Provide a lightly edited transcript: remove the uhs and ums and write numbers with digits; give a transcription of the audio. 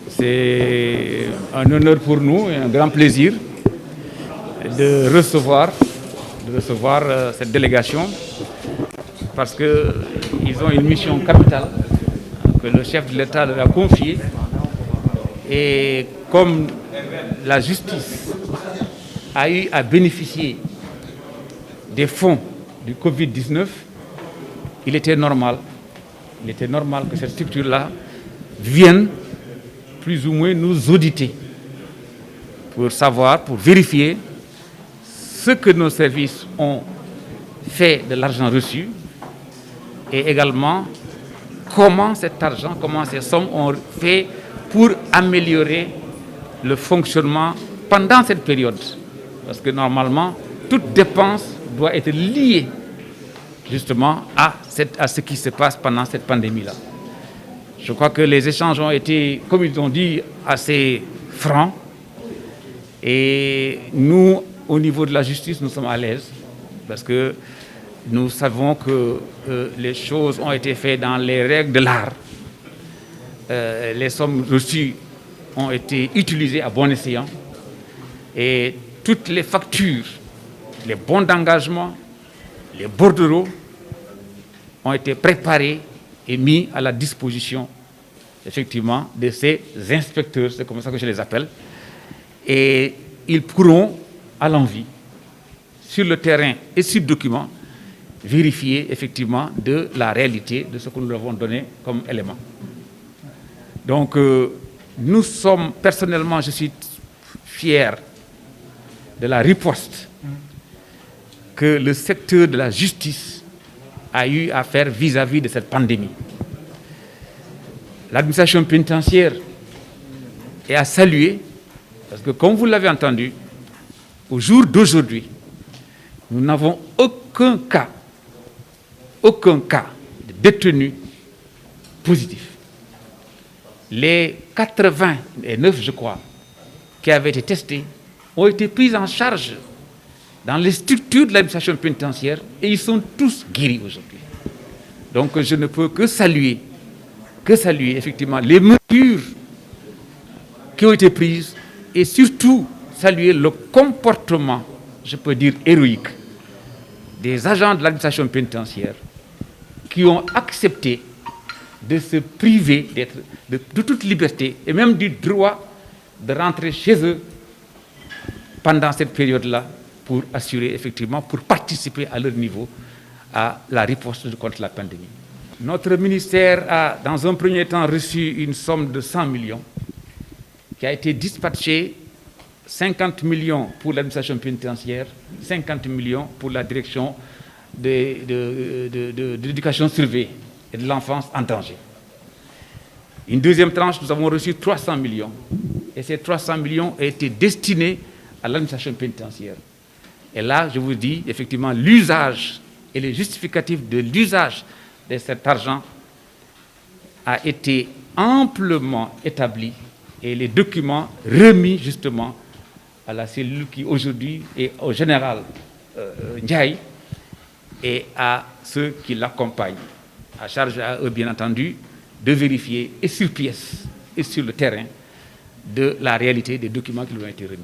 C'est un honneur pour nous et un grand plaisir de recevoir cette délégation parce qu'ils ont une mission capitale que le chef de l'État leur a confiée. Et comme la justice a eu à bénéficier des fonds du Covid-19, il était normal que cette structure-là vienne plus ou moins nous auditer pour vérifier ce que nos services ont fait de l'argent reçu et également comment cet argent, comment ces sommes ont fait pour améliorer le fonctionnement pendant cette période. Parce que normalement, toute dépense doit être liée justement à ce qui se passe pendant cette pandémie-là. Je crois que les échanges ont été, comme ils ont dit, assez francs. Et nous, au niveau de la justice, nous sommes à l'aise parce que nous savons que les choses ont été faites dans les règles de l'art. Les sommes reçues ont été utilisées à bon escient. Et toutes les factures, les bons d'engagement, les bordereaux ont été préparés et mis à la disposition, effectivement, de ces inspecteurs, c'est comme ça que je les appelle. Et ils pourront, à l'envi, sur le terrain et sur document, vérifier, effectivement, de la réalité de ce que nous leur avons donné comme élément. Donc, nous sommes, personnellement, je suis fier de la riposte que le secteur de la justice a eu à faire vis-à-vis de cette pandémie. L'administration pénitentiaire est à saluer parce que, comme vous l'avez entendu, au jour d'aujourd'hui, nous n'avons aucun cas de détenu positif. Les 89, je crois, qui avaient été testés ont été pris en charge dans les structures de l'administration pénitentiaire et ils sont tous guéris aujourd'hui. Donc je ne peux que saluer effectivement les mesures qui ont été prises et surtout saluer le comportement, je peux dire héroïque, des agents de l'administration pénitentiaire qui ont accepté de se priver de toute liberté et même du droit de rentrer chez eux pendant cette période-là pour assurer effectivement, pour participer à leur niveau à la riposte contre la pandémie. Notre ministère a, dans un premier temps, reçu une somme de 100 millions qui a été dispatchée, 50 millions pour l'administration pénitentiaire, 50 millions pour la direction de l'éducation surveillée et de l'enfance en danger. Une deuxième tranche, nous avons reçu 300 millions. Et ces 300 millions ont été destinés à l'administration pénitentiaire. Et là, je vous dis, effectivement, l'usage et les justificatifs de l'usage de cet argent a été amplement établi et les documents remis justement à la cellule qui aujourd'hui est au général Ndiaye et à ceux qui l'accompagnent. À charge à eux, bien entendu, de vérifier et sur pièce et sur le terrain de la réalité des documents qui lui ont été remis.